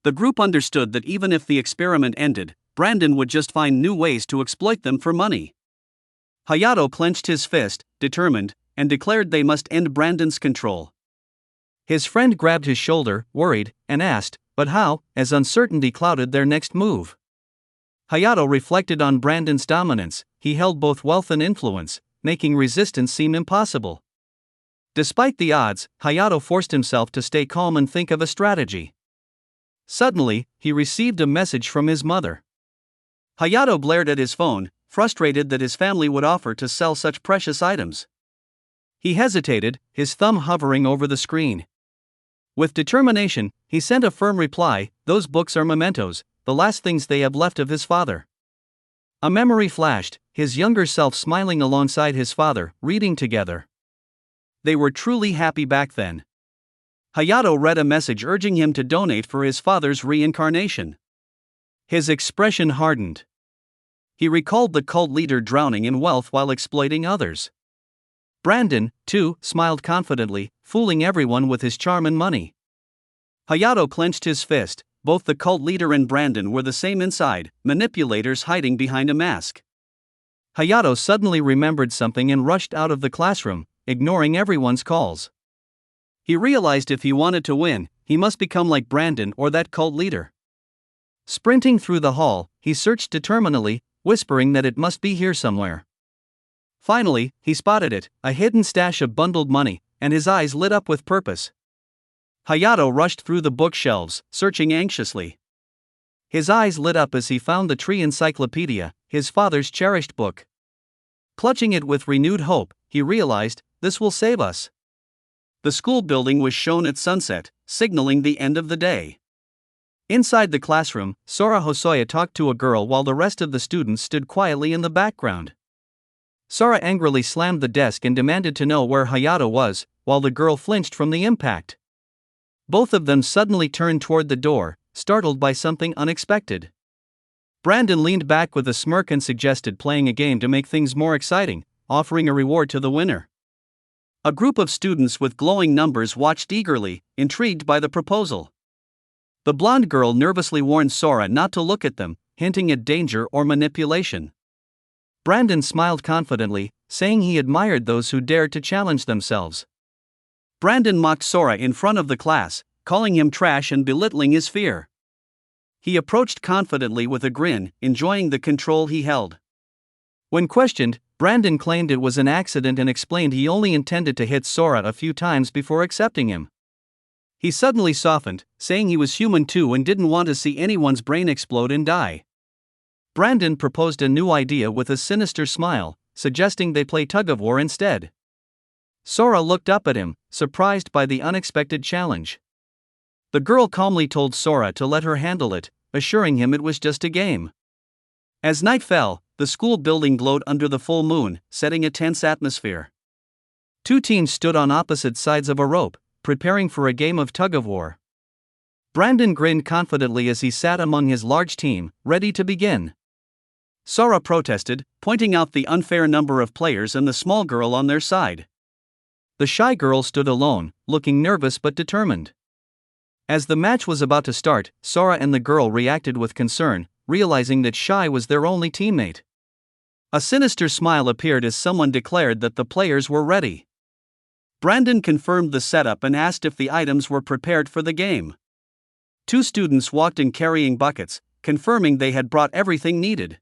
The group understood that even if the experiment ended, Brandon would just find new ways to exploit them for money. Hayato clenched his fist, determined, and declared they must end Brandon's control. His friend grabbed his shoulder, worried, and asked, "But how?" as uncertainty clouded their next move. Hayato reflected on Brandon's dominance. He held both wealth and influence, making resistance seem impossible. Despite the odds, Hayato forced himself to stay calm and think of a strategy. Suddenly, he received a message from his mother. Hayato glared at his phone, frustrated that his family would offer to sell such precious items. He hesitated, his thumb hovering over the screen. With determination, he sent a firm reply, "Those books are mementos, the last things they have left of his father." A memory flashed, his younger self smiling alongside his father, reading together. They were truly happy back then. Hayato read a message urging him to donate for his father's reincarnation. His expression hardened. He recalled the cult leader drowning in wealth while exploiting others. Brandon, too, smiled confidently, fooling everyone with his charm and money. Hayato clenched his fist. Both the cult leader and Brandon were the same inside, manipulators hiding behind a mask. Hayato suddenly remembered something and rushed out of the classroom, ignoring everyone's calls. He realized if he wanted to win, he must become like Brandon or that cult leader. Sprinting through the hall, he searched determinedly, whispering that it must be here somewhere. Finally, he spotted it, a hidden stash of bundled money, and his eyes lit up with purpose. Hayato rushed through the bookshelves, searching anxiously. His eyes lit up as he found the Tree Encyclopedia, his father's cherished book. Clutching it with renewed hope, he realized, this will save us. The school building was shown at sunset, signaling the end of the day. Inside the classroom, Sora Hosoya talked to a girl while the rest of the students stood quietly in the background. Sora angrily slammed the desk and demanded to know where Hayato was, while the girl flinched from the impact. Both of them suddenly turned toward the door, startled by something unexpected. Brandon leaned back with a smirk and suggested playing a game to make things more exciting, offering a reward to the winner. A group of students with glowing numbers watched eagerly, intrigued by the proposal. The blonde girl nervously warned Sora not to look at them, hinting at danger or manipulation. Brandon smiled confidently, saying he admired those who dared to challenge themselves. Brandon mocked Sora in front of the class, calling him trash and belittling his fear. He approached confidently with a grin, enjoying the control he held. When questioned, Brandon claimed it was an accident and explained he only intended to hit Sora a few times before accepting him. He suddenly softened, saying he was human too and didn't want to see anyone's brain explode and die. Brandon proposed a new idea with a sinister smile, suggesting they play tug-of-war instead. Sora looked up at him, surprised by the unexpected challenge. The girl calmly told Sora to let her handle it, assuring him it was just a game. As night fell, the school building glowed under the full moon, setting a tense atmosphere. Two teams stood on opposite sides of a rope, preparing for a game of tug-of-war. Brandon grinned confidently as he sat among his large team, ready to begin. Sora protested, pointing out the unfair number of players and the small girl on their side. The shy girl stood alone, looking nervous but determined. As the match was about to start, Sora and the girl reacted with concern, realizing that Shy was their only teammate. A sinister smile appeared as someone declared that the players were ready. Brandon confirmed the setup and asked if the items were prepared for the game. Two students walked in carrying buckets, confirming they had brought everything needed.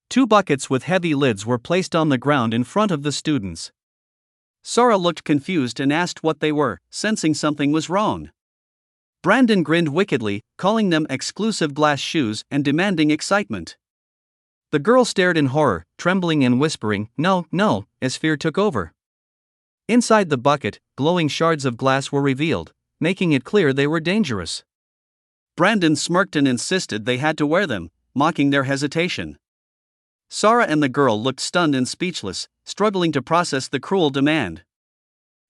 Two buckets with heavy lids were placed on the ground in front of the students. Sora looked confused and asked what they were, sensing something was wrong. Brandon grinned wickedly, calling them exclusive glass shoes and demanding excitement. The girl stared in horror, trembling and whispering, "No, no," as fear took over. Inside the bucket, glowing shards of glass were revealed, making it clear they were dangerous. Brandon smirked and insisted they had to wear them, mocking their hesitation. Sora and the girl looked stunned and speechless, struggling to process the cruel demand.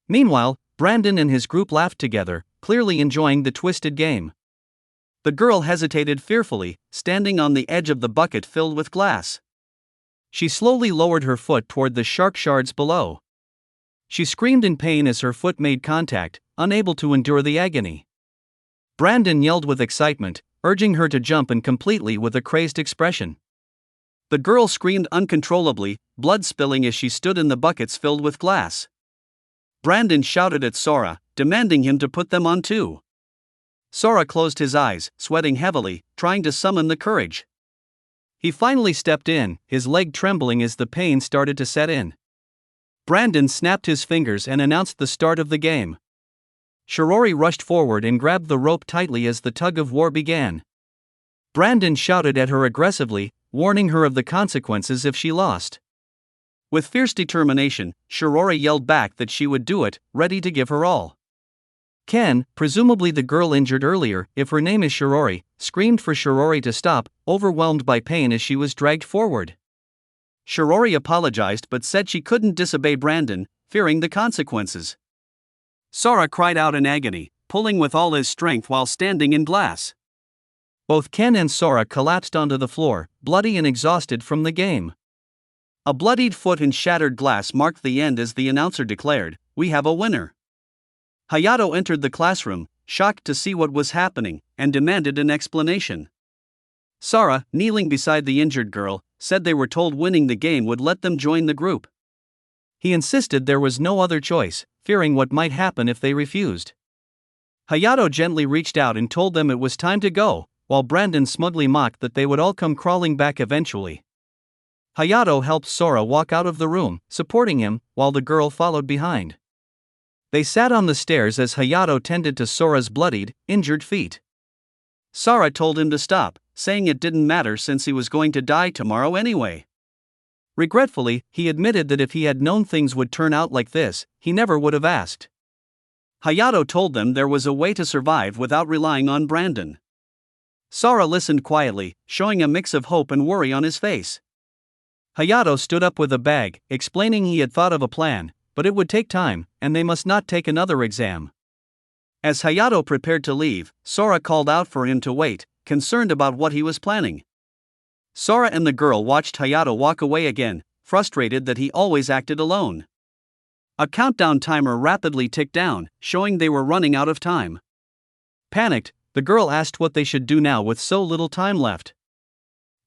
Meanwhile, Brandon and his group laughed together, clearly enjoying the twisted game. The girl hesitated fearfully, standing on the edge of the bucket filled with glass. She slowly lowered her foot toward the shark shards below. She screamed in pain as her foot made contact, unable to endure the agony. Brandon yelled with excitement, urging her to jump in completely with a crazed expression. The girl screamed uncontrollably, blood spilling as she stood in the buckets filled with glass. Brandon shouted at Sora, demanding him to put them on too. Sora closed his eyes, sweating heavily, trying to summon the courage. He finally stepped in, his leg trembling as the pain started to set in. Brandon snapped his fingers and announced the start of the game. Shirori rushed forward and grabbed the rope tightly as the tug of war began. Brandon shouted at her aggressively, warning her of the consequences if she lost. With fierce determination, Shirori yelled back that she would do it, ready to give her all. Ken, presumably the girl injured earlier, if her name is Shirori, screamed for Shirori to stop, overwhelmed by pain as she was dragged forward. Shirori apologized but said she couldn't disobey Brandon, fearing the consequences. Sora cried out in agony, pulling with all his strength while standing in glass. Both Ken and Sora collapsed onto the floor, bloody and exhausted from the game. A bloodied foot and shattered glass marked the end as the announcer declared, "We have a winner." Hayato entered the classroom, shocked to see what was happening, and demanded an explanation. Sora, kneeling beside the injured girl, said they were told winning the game would let them join the group. He insisted there was no other choice, fearing what might happen if they refused. Hayato gently reached out and told them it was time to go, while Brandon smugly mocked that they would all come crawling back eventually. Hayato helped Sora walk out of the room, supporting him, while the girl followed behind. They sat on the stairs as Hayato tended to Sora's bloodied, injured feet. Sora told him to stop, saying it didn't matter since he was going to die tomorrow anyway. Regretfully, he admitted that if he had known things would turn out like this, he never would have asked. Hayato told them there was a way to survive without relying on Brandon. Sora listened quietly, showing a mix of hope and worry on his face. Hayato stood up with a bag, explaining he had thought of a plan, but it would take time, and they must not take another exam. As Hayato prepared to leave, Sora called out for him to wait, concerned about what he was planning. Sora and the girl watched Hayato walk away again, frustrated that he always acted alone. A countdown timer rapidly ticked down, showing they were running out of time. Panicked, the girl asked what they should do now with so little time left.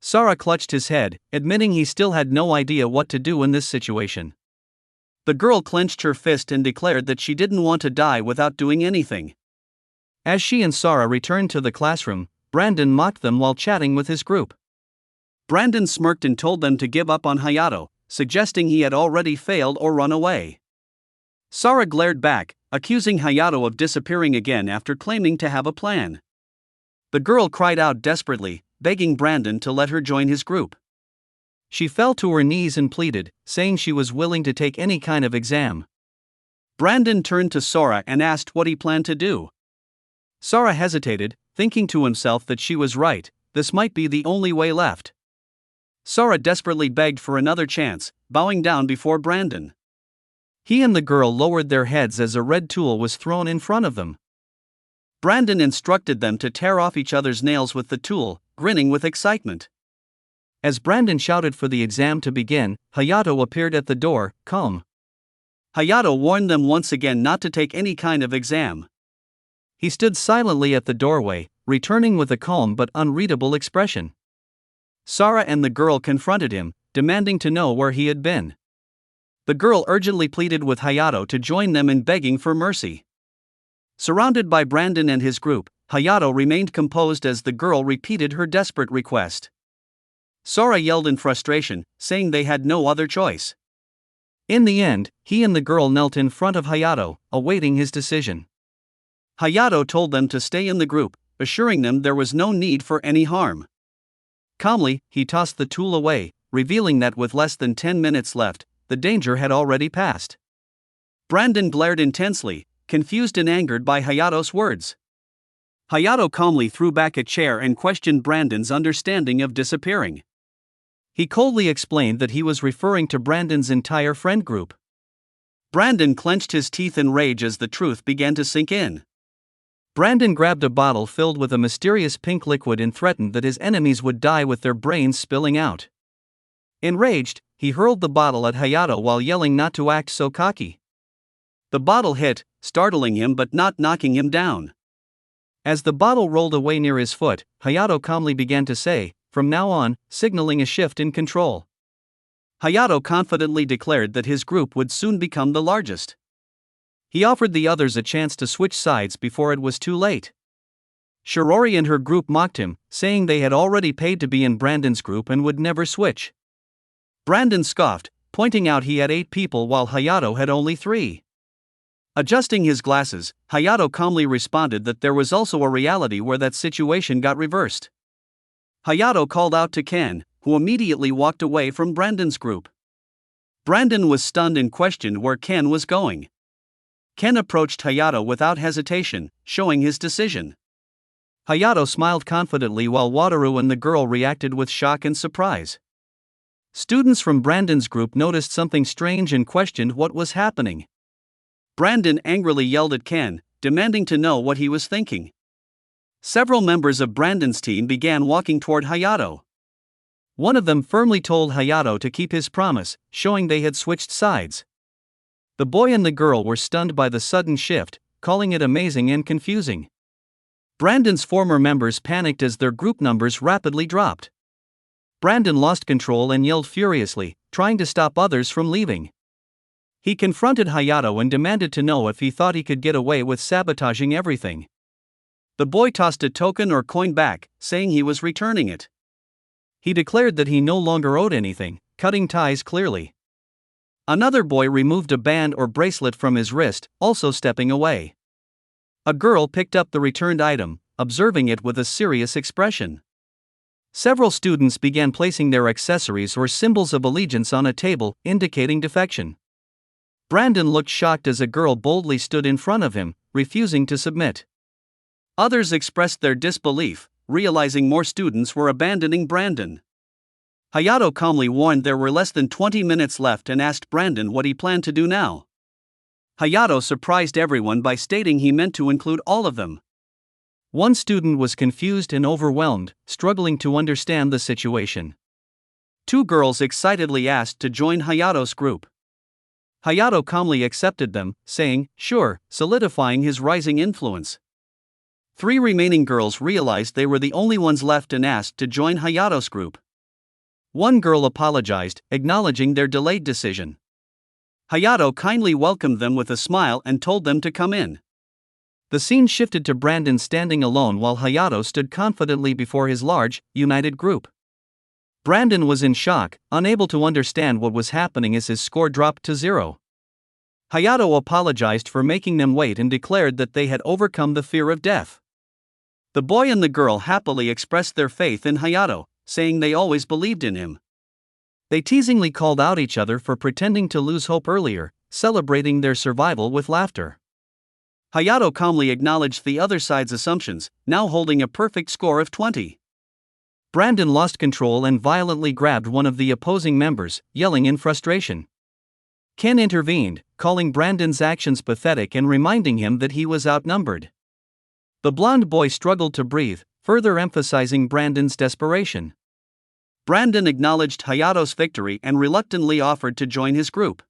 Sora clutched his head, admitting he still had no idea what to do in this situation. The girl clenched her fist and declared that she didn't want to die without doing anything. As she and Sora returned to the classroom, Brandon mocked them while chatting with his group. Brandon smirked and told them to give up on Hayato, suggesting he had already failed or run away. Sora glared back, accusing Hayato of disappearing again after claiming to have a plan. The girl cried out desperately, begging Brandon to let her join his group. She fell to her knees and pleaded, saying she was willing to take any kind of exam. Brandon turned to Sora and asked what he planned to do. Sora hesitated, thinking to himself that she was right, this might be the only way left. Sora desperately begged for another chance, bowing down before Brandon. He and the girl lowered their heads as a red tool was thrown in front of them. Brandon instructed them to tear off each other's nails with the tool, grinning with excitement. As Brandon shouted for the exam to begin, Hayato appeared at the door, calm. Hayato warned them once again not to take any kind of exam. He stood silently at the doorway, returning with a calm but unreadable expression. Sora and the girl confronted him, demanding to know where he had been. The girl urgently pleaded with Hayato to join them in begging for mercy. Surrounded by Brandon and his group, Hayato remained composed as the girl repeated her desperate request. Sora yelled in frustration, saying they had no other choice. In the end, he and the girl knelt in front of Hayato, awaiting his decision. Hayato told them to stay in the group, assuring them there was no need for any harm. Calmly, he tossed the tool away, revealing that with less than 10 minutes left, the danger had already passed. Brandon glared intensely, confused and angered by Hayato's words. Hayato calmly threw back a chair and questioned Brandon's understanding of disappearing. He coldly explained that he was referring to Brandon's entire friend group. Brandon clenched his teeth in rage as the truth began to sink in. Brandon grabbed a bottle filled with a mysterious pink liquid and threatened that his enemies would die with their brains spilling out. Enraged, he hurled the bottle at Hayato while yelling not to act so cocky. The bottle hit, startling him but not knocking him down. As the bottle rolled away near his foot, Hayato calmly began to say, from now on, signaling a shift in control. Hayato confidently declared that his group would soon become the largest. He offered the others a chance to switch sides before it was too late. Shirori and her group mocked him, saying they had already paid to be in Brandon's group and would never switch. Brandon scoffed, pointing out he had 8 people while Hayato had only 3. Adjusting his glasses, Hayato calmly responded that there was also a reality where that situation got reversed. Hayato called out to Ken, who immediately walked away from Brandon's group. Brandon was stunned and questioned where Ken was going. Ken approached Hayato without hesitation, showing his decision. Hayato smiled confidently while Wataru and the girl reacted with shock and surprise. Students from Brandon's group noticed something strange and questioned what was happening. Brandon angrily yelled at Ken, demanding to know what he was thinking. Several members of Brandon's team began walking toward Hayato. One of them firmly told Hayato to keep his promise, showing they had switched sides. The boy and the girl were stunned by the sudden shift, calling it amazing and confusing. Brandon's former members panicked as their group numbers rapidly dropped. Brandon lost control and yelled furiously, trying to stop others from leaving. He confronted Hayato and demanded to know if he thought he could get away with sabotaging everything. The boy tossed a token or coin back, saying he was returning it. He declared that he no longer owed anything, cutting ties clearly. Another boy removed a band or bracelet from his wrist, also stepping away. A girl picked up the returned item, observing it with a serious expression. Several students began placing their accessories or symbols of allegiance on a table, indicating defection. Brandon looked shocked as a girl boldly stood in front of him, refusing to submit. Others expressed their disbelief, realizing more students were abandoning Brandon. Hayato calmly warned there were less than 20 minutes left and asked Brandon what he planned to do now. Hayato surprised everyone by stating he meant to include all of them. One student was confused and overwhelmed, struggling to understand the situation. 2 girls excitedly asked to join Hayato's group. Hayato calmly accepted them, saying, "Sure," solidifying his rising influence. 3 remaining girls realized they were the only ones left and asked to join Hayato's group. One girl apologized, acknowledging their delayed decision. Hayato kindly welcomed them with a smile and told them to come in. The scene shifted to Brandon standing alone while Hayato stood confidently before his large, united group. Brandon was in shock, unable to understand what was happening as his score dropped to 0. Hayato apologized for making them wait and declared that they had overcome the fear of death. The boy and the girl happily expressed their faith in Hayato, saying they always believed in him. They teasingly called out each other for pretending to lose hope earlier, celebrating their survival with laughter. Hayato calmly acknowledged the other side's assumptions, now holding a perfect score of 20. Brandon lost control and violently grabbed one of the opposing members, yelling in frustration. Ken intervened, calling Brandon's actions pathetic and reminding him that he was outnumbered. The blonde boy struggled to breathe, further emphasizing Brandon's desperation. Brandon acknowledged Hayato's victory and reluctantly offered to join his group.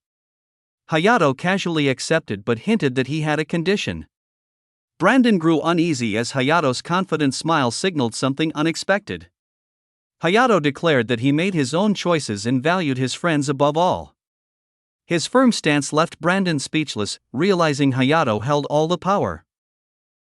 Hayato casually accepted but hinted that he had a condition. Brandon grew uneasy as Hayato's confident smile signaled something unexpected. Hayato declared that he made his own choices and valued his friends above all. His firm stance left Brandon speechless, realizing Hayato held all the power.